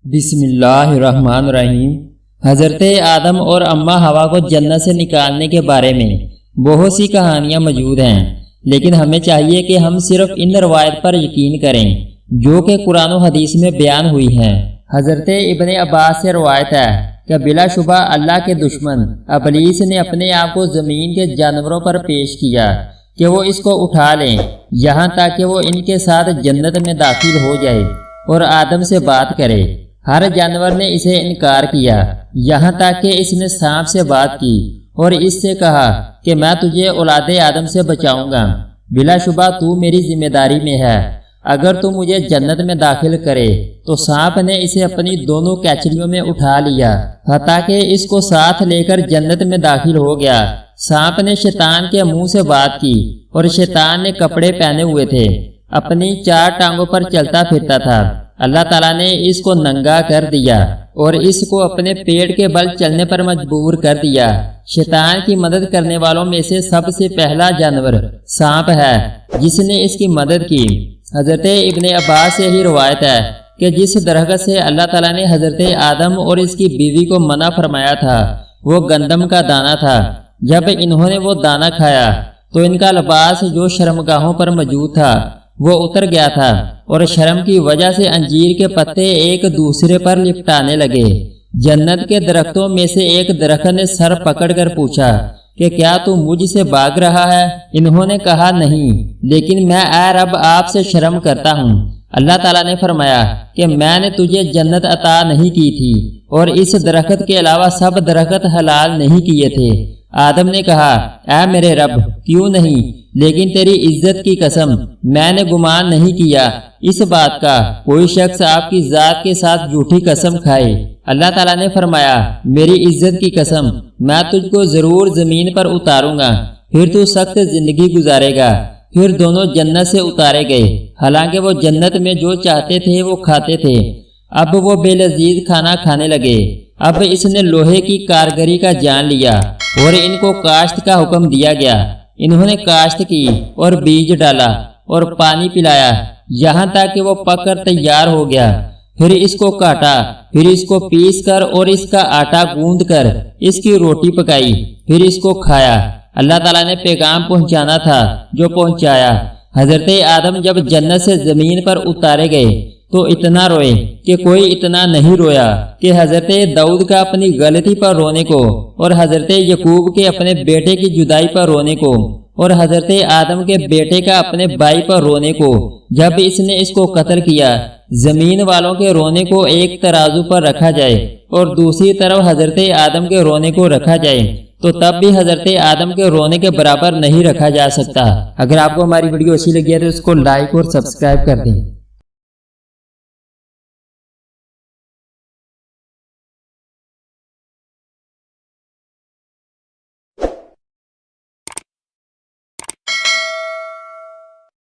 بسم اللہ الرحمن الرحیم۔ حضرت آدم اور اماں حوا کو جنت سے نکالنے کے بارے میں بہت سی کہانیاں موجود ہیں، لیکن ہمیں چاہیے کہ ہم صرف ان روایت پر یقین کریں جو کہ قرآن و حدیث میں بیان ہوئی ہیں۔ حضرت ابن عباس سے روایت ہے کہ بلا شبہ اللہ کے دشمن ابلیس نے اپنے آپ کو زمین کے جانوروں پر پیش کیا کہ وہ اس کو اٹھا لیں، یہاں تک کہ وہ ان کے ساتھ جنت میں داخل ہو جائے اور آدم سے بات کرے۔ ہر جانور نے اسے انکار کیا، یہاں تک کہ اس نے سانپ سے بات کی اور اس سے کہا کہ میں تجھے اولاد آدم سے بچاؤں گا، بلا شبہ تو میری ذمہ داری میں ہے، اگر تو مجھے جنت میں داخل کرے۔ تو سانپ نے اسے اپنی دونوں کیچڑیوں میں اٹھا لیا، حتیٰ کہ اس کو ساتھ لے کر جنت میں داخل ہو گیا۔ سانپ نے شیطان کے منہ سے بات کی اور شیطان نے کپڑے پہنے ہوئے تھے، اپنی 4 ٹانگوں پر چلتا پھرتا تھا۔ اللہ تعالیٰ نے اس کو ننگا کر دیا اور اس کو اپنے پیٹ کے بل چلنے پر مجبور کر دیا۔ شیطان کی مدد کرنے والوں میں سے سب سے پہلا جانور سانپ ہے جس نے اس کی مدد کی۔ حضرت ابن عباس سے ہی روایت ہے کہ جس درخت سے اللہ تعالیٰ نے حضرت آدم اور اس کی بیوی کو منع فرمایا تھا وہ گندم کا دانہ تھا۔ جب انہوں نے وہ دانہ کھایا تو ان کا لباس جو شرمگاہوں پر موجود تھا وہ اتر گیا تھا اور شرم کی وجہ سے انجیر کے پتے ایک دوسرے پر لپٹانے لگے۔ جنت کے درختوں میں سے ایک درخت نے سر پکڑ کر پوچھا کہ کیا تو مجھ سے بھاگ رہا ہے؟ انہوں نے کہا نہیں، لیکن میں اے رب آپ سے شرم کرتا ہوں۔ اللہ تعالیٰ نے فرمایا کہ میں نے تجھے جنت عطا نہیں کی تھی اور اس درخت کے علاوہ سب درخت حلال نہیں کیے تھے۔ آدم نے کہا اے میرے رب کیوں نہیں، لیکن تیری عزت کی قسم میں نے گمان نہیں کیا اس بات کا کوئی شخص آپ کی ذات کے ساتھ جھوٹی قسم کھائے۔ اللہ تعالیٰ نے فرمایا میری عزت کی قسم میں تجھ کو ضرور زمین پر اتاروں گا، پھر تو سخت زندگی گزارے گا۔ پھر دونوں جنت سے اتارے گئے، حالانکہ وہ جنت میں جو چاہتے تھے وہ کھاتے تھے۔ اب وہ بے لذیذ کھانا کھانے لگے۔ اب اس نے لوہے کی کارگری کا جان لیا اور ان کو کاشت کا حکم دیا گیا۔ انہوں نے کاشت کی اور بیج ڈالا اور پانی پلایا یہاں تک کہ وہ پک کر تیار ہو گیا۔ پھر اس کو کاٹا، پھر اس کو پیس کر اور اس کا آٹا گوندھ کر اس کی روٹی پکائی، پھر اس کو کھایا۔ اللہ تعالیٰ نے پیغام پہنچانا تھا جو پہنچایا۔ حضرت آدم جب جنت سے زمین پر اتارے گئے تو اتنا روئے کہ کوئی اتنا نہیں رویا کہ حضرت داؤد کا اپنی غلطی پر رونے کو اور حضرت یعقوب کے اپنے بیٹے کی جدائی پر رونے کو اور حضرت آدم کے بیٹے کا اپنے بھائی پر رونے کو۔ جب اس نے اس کو قتل کیا، زمین والوں کے رونے کو ایک ترازو پر رکھا جائے اور دوسری طرف حضرت آدم کے رونے کو رکھا جائے تو تب بھی حضرت آدم کے رونے کے برابر نہیں رکھا جا سکتا۔ اگر آپ کو ہماری ویڈیو اچھی لگی ہے تو اس کو لائک اور سبسکرائب کر دیں۔